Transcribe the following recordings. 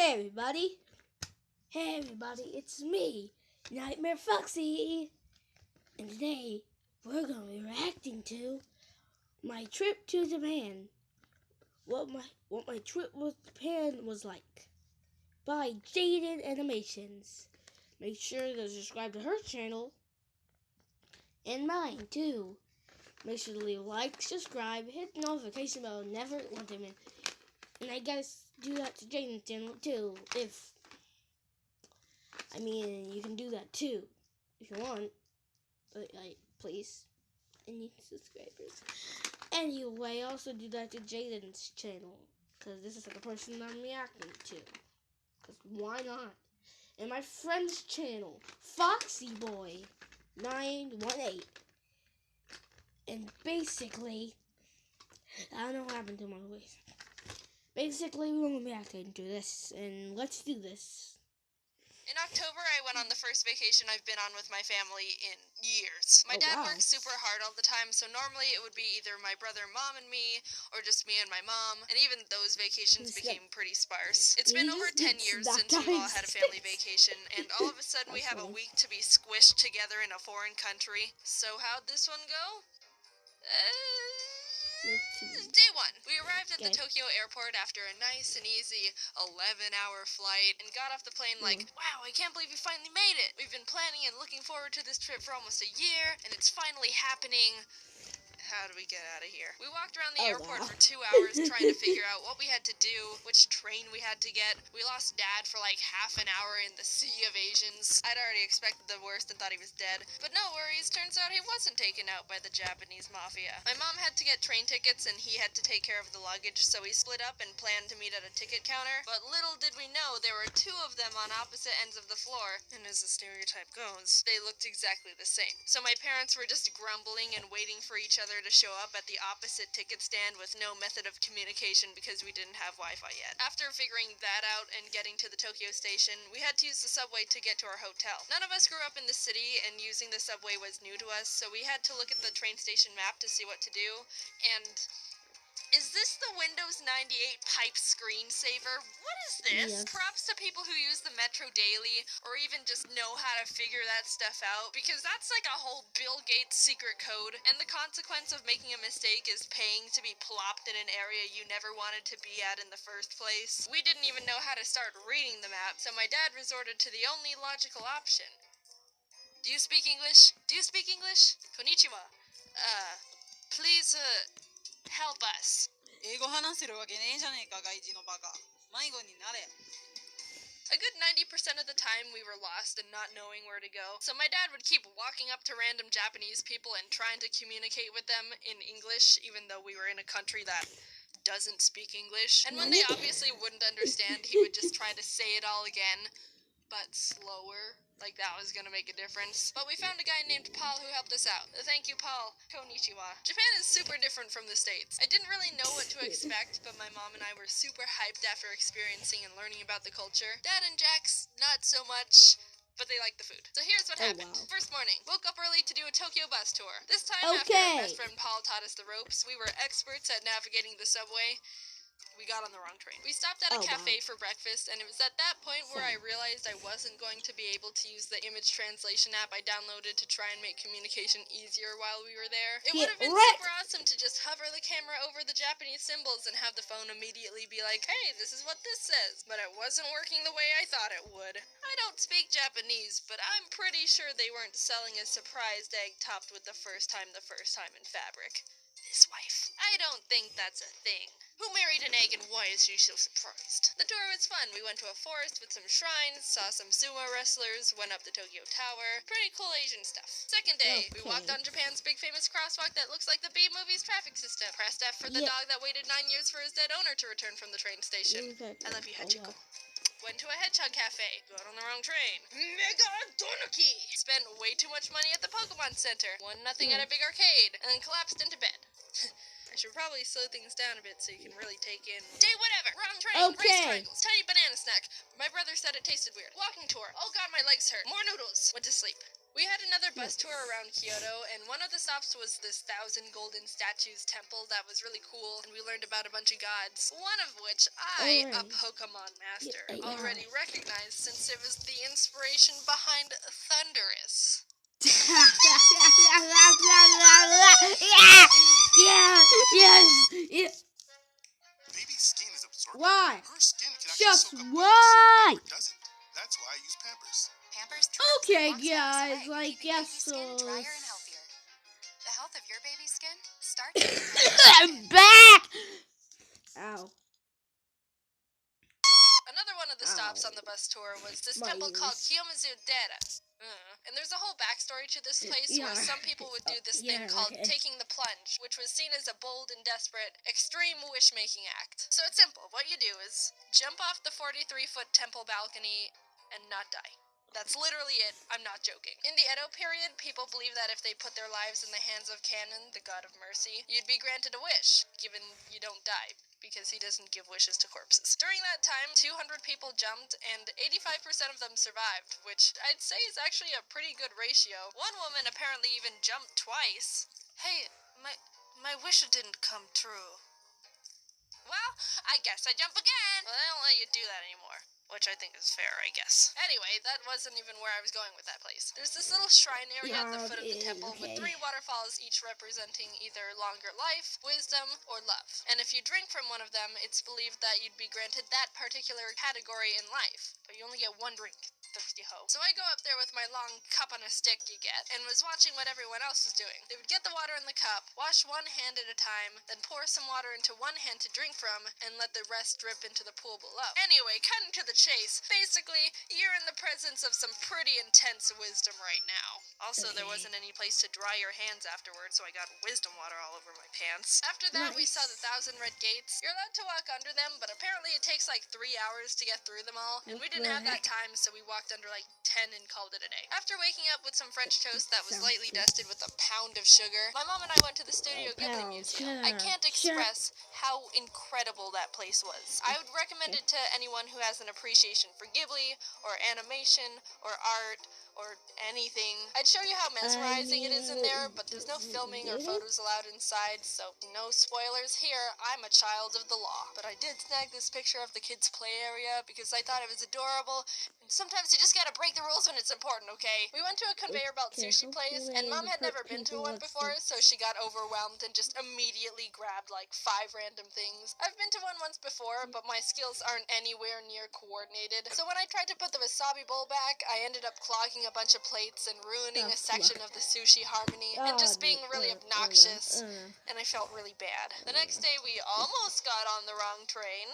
Hey everybody! Hey everybody, it's me, Nightmare Foxy! And today, we're going to be reacting to my trip to Japan. What my trip to Japan was like. By Jaden Animations. Make sure to subscribe to her channel. And mine too. Make sure to leave a like, subscribe, hit the notification bell, never want to miss. And I gotta do that to Jaden's channel too, you can do that too, if you want, but please, I need subscribers. Anyway, also do that to Jaden's channel, because this is the person I'm reacting to, because why not? And my friend's channel, Foxy Boy 918. And basically, I don't know what happened to my voice. Basically, we're going to be reacting to this, and let's do this. In October, I went on the first vacation I've been on with my family in years. My dad works super hard all the time, so normally it would be either my brother, mom, and me, or just me and my mom, and even those vacations became pretty sparse. It's been over 10 years since we've all had a family vacation, and all of a sudden we have a week to be squished together in a foreign country. So how'd this one go? Day one. We arrived at the Tokyo airport after a nice and easy 11-hour flight and got off the plane like, wow, I can't believe we finally made it. We've been planning and looking forward to this trip for almost a year, and it's finally happening. How do we get out of here? We walked around the airport for 2 hours trying to figure out what we had to do, which train we had to get. We lost Dad for like half an hour in the sea of Asians. I'd already expected the worst and thought he was dead. But no worries, turns out he wasn't taken out by the Japanese mafia. My mom had to get train tickets and he had to take care of the luggage, so we split up and planned to meet at a ticket counter. But little did we know there were two of them on opposite ends of the floor, and as the stereotype goes, they looked exactly the same. So my parents were just grumbling and waiting for each other to show up at the opposite ticket stand with no method of communication because we didn't have Wi-Fi yet. After figuring that out and getting to the Tokyo station, we had to use the subway to get to our hotel. None of us grew up in the city, and using the subway was new to us, so we had to look at the train station map to see what to do, and is this the Windows 98 pipe screensaver? What is this? Yes. Props to people who use the Metro daily, or even just know how to figure that stuff out, because that's like a whole Bill Gates secret code, and the consequence of making a mistake is paying to be plopped in an area you never wanted to be at in the first place. We didn't even know how to start reading the map, so my dad resorted to the only logical option. Do you speak English? Do you speak English? Konnichiwa. Please, help us. 英語話せるわけねえじゃねえか、外人のバカ。迷子になれ。 A good 90% of the time we were lost and not knowing where to go, so my dad would keep walking up to random Japanese people and trying to communicate with them in English, even though we were in a country that doesn't speak English. And when they obviously wouldn't understand, he would just try to say it all again, but slower. Like that was gonna make a difference. But we found a guy named Paul who helped us out. Thank you, Paul. Konnichiwa. Japan is super different from the States. I didn't really know what to expect, but my mom and I were super hyped after experiencing and learning about the culture. Dad and Jax, not so much, but they liked the food. So here's what happened. First morning, woke up early to do a Tokyo bus tour. This time, after our best friend Paul taught us the ropes, we were experts at navigating the subway. We got on the wrong train. We stopped at a cafe for breakfast, and it was at that point where I realized I wasn't going to be able to use the image translation app I downloaded to try and make communication easier while we were there. It would have been super awesome to just hover the camera over the Japanese symbols and have the phone immediately be like, hey, this is what this says. But it wasn't working the way I thought it would. I don't speak Japanese, but I'm pretty sure they weren't selling a surprised egg topped with the first time in fabric. His wife. I don't think that's a thing. Who married an egg and why is she so surprised? The tour was fun. We went to a forest with some shrines, saw some sumo wrestlers, went up the Tokyo Tower. Pretty cool Asian stuff. Second day, we walked on Japan's big famous crosswalk that looks like the B-movie's traffic system. Pressed F for the dog that waited 9 years for his dead owner to return from the train station. I love you, Hachiko. Went to a hedgehog cafe. Got on the wrong train. Mega Donuki! Spent way too much money at the Pokemon Center. Won nothing at a big arcade. And then collapsed into bed. I should probably slow things down a bit so you can really take in. Day whatever! Wrong train! Okay. Race triangles! Tiny banana snack! My brother said it tasted weird. Walking tour! Oh god, my legs hurt! More noodles! Went to sleep. We had another bus tour around Kyoto, and one of the stops was this 1,000 golden statues temple that was really cool, and we learned about a bunch of gods, one of which I, a Pokemon master, already recognized since it was the inspiration behind Thundurus. Yeah. Baby's skin is absorbent. Why? Her skin can actually Just soak up why? bugs. It doesn't. That's why I use Pampers. Pampers Okay, guys, I guess so. Drier and healthier. The health of your baby's skin starts with I'm back! Ow. Another one of the stops on the bus tour was this temple called Kiyomizu-dera. And there's a whole backstory to this place where some people would do this thing called taking the plunge, which was seen as a bold and desperate, extreme wish-making act. So it's simple. What you do is jump off the 43-foot temple balcony and not die. That's literally it. I'm not joking. In the Edo period, people believed that if they put their lives in the hands of Kannon, the god of mercy, you'd be granted a wish, given you don't die, because he doesn't give wishes to corpses. During that time, 200 people jumped, and 85% of them survived, which I'd say is actually a pretty good ratio. One woman apparently even jumped twice. Hey, my wish didn't come true. Well, I guess I jump again. Well, they don't let you do that anymore. Which I think is fair, I guess. Anyway, that wasn't even where I was going with that place. There's this little shrine area at the foot of the temple with 3 waterfalls, each representing either longer life, wisdom, or love. And if you drink from one of them, it's believed that you'd be granted that particular category in life. But you only get one drink. Thirsty hoe. So I go up there with my long cup on a stick you get, and was watching what everyone else was doing. They would get the water in the cup, wash one hand at a time, then pour some water into one hand to drink from, and let the rest drip into the pool below. Anyway, cutting to the chase, basically, you're in the presence of some pretty intense wisdom right now. Also, there wasn't any place to dry your hands afterwards, so I got wisdom water all over my pants. After that, we saw the 1,000 red gates. You're allowed to walk under them, but apparently it takes like 3 hours to get through them all, and we didn't have that time, so we walked under like 10 and called it a day. After waking up with some French toast that was lightly dusted with a pound of sugar, my mom and I went to the Studio Ghibli Museum. I can't express how incredible that place was. I would recommend it to anyone who has an appreciation for Ghibli, or animation, or art, or anything. I'd show you how mesmerizing it is in there, but there's no filming or photos allowed inside, so no spoilers here. I'm a child of the law. But I did snag this picture of the kids' play area because I thought it was adorable, and sometimes you just gotta break the rules when it's important, okay? We went to a conveyor belt sushi place, and Mom had never been to one before, so she got overwhelmed and just immediately grabbed like 5 random things. I've been to one once before, but my skills aren't anywhere near coordinated, so when I tried to put the wasabi bowl back, I ended up clogging a bunch of plates and ruining a section of the sushi harmony, and just being really obnoxious, and I felt really bad. The next day, we almost got on the wrong train.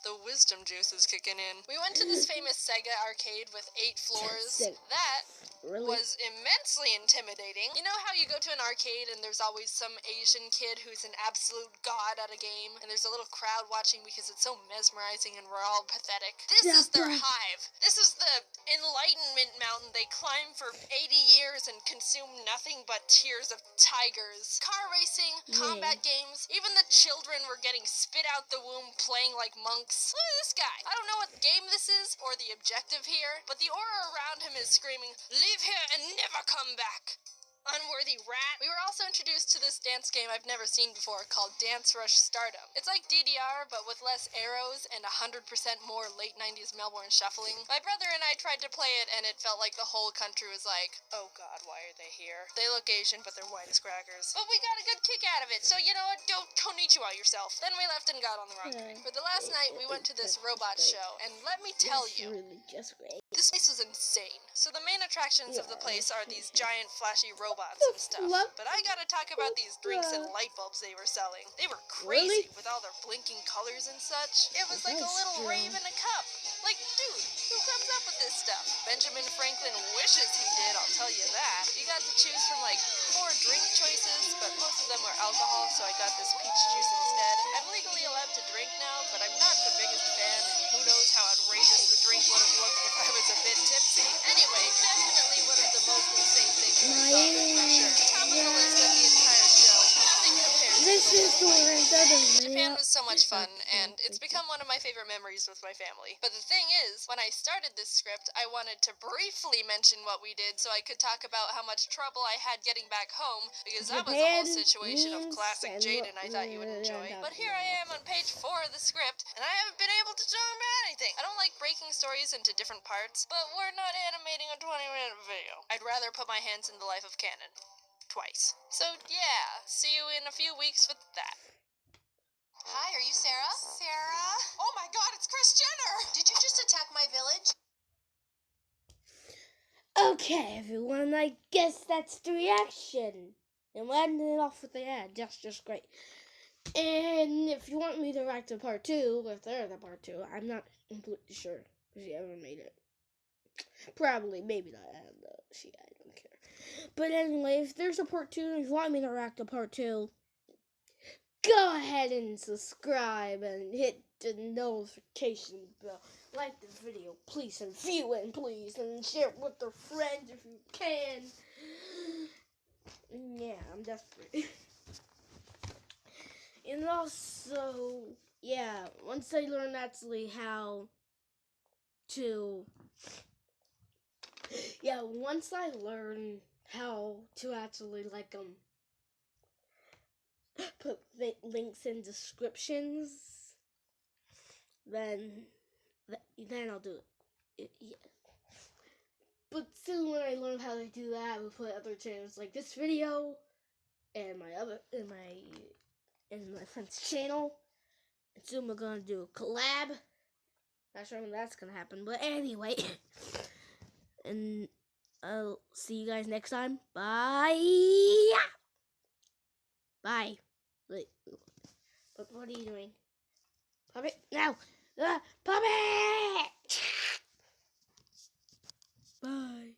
The wisdom juice is kicking in. We went to this famous Sega arcade with 8 floors. That was immensely intimidating. You know how you go to an arcade and there's always some Asian kid who's an absolute god at a game, and there's a little crowd watching because it's so mesmerizing and we're all pathetic? This is their hive. This is the enlightenment mountain they climb for 80 years and consume nothing but tears of tigers. Car racing, combat games, even the children were getting spit out the womb playing like monks. Look at this guy. I don't know what game this is or the objective here, but the aura around him is screaming, "Leave here and never come back! Unworthy rat." We were also introduced to this dance game I've never seen before called Dance Rush Stardom. It's like DDR, but with less arrows and 100% more late 90s Melbourne shuffling. My brother and I tried to play it, and it felt like the whole country was like, oh god, why are they here? They look Asian, but they're white as crackers. But we got a good kick out of it, so you know what, go konnichiwa yourself. Then we left and got on the wrong train. For the last night, we went to this robot show, and let me tell you, this place is insane. So the main attractions of the place are these giant flashy robots and stuff. But I gotta talk about these drinks and light bulbs they were selling. They were crazy with all their blinking colors and such. It was like a little rave in a cup. Like, dude, who comes up with this stuff? Benjamin Franklin wishes he did, I'll tell you that. You got to choose from like 4 drink choices, but most of them were alcohol, so I got this peach juice instead. I'm legally allowed to drink now, but I'm not the biggest fan, and who knows how outrageous the drink would have looked if I was a bit tipsy. Anyway, definitely one of the most insane things I saw, for sure. Top of the list of the entire show. Nothing compares to the Japan was so much fun, Okay, and it's thank you. become one of my favorite memories with my family. But the thing is, when I started this script, I wanted to briefly mention what we did so I could talk about how much trouble I had getting back home, because that was a whole Japan situation of memes classic and Jaden what I thought you would we're enjoy. But talking here I am about. on page 4 of the script, and I haven't been able to talk about anything. I don't like breaking stories into different parts, but we're not animating a 20-minute video. I'd rather put my hands in the life of canon. Twice. So yeah, see you in a few weeks with that. Hi, are you Sarah? Sarah? Oh my god, it's Kris Jenner! Did you just attack my village? Okay, everyone, I guess that's the reaction. And we're ending it off with the ad. That's just great. And if you want me to react to part 2, if there's a part 2, I'm not completely sure if she ever made it. Probably, maybe not. I don't know. I don't care. But anyway, if there's a part 2 and if you want me to react to part 2, go ahead and subscribe and hit the notification bell. Like the video, please, and view it, please, and share it with your friends if you can. Yeah, I'm desperate. And also, yeah, once I learn actually how to, once I learn how to actually, put links in descriptions, then I'll do it. Yeah. But soon when I learn how to do that, I will put other channels like this video and my friend's channel. And soon we're gonna do a collab. Not sure when that's gonna happen, but anyway. And I'll see you guys next time. Bye. Bye. Wait. What are you doing? Puppet now. Puppet. Bye.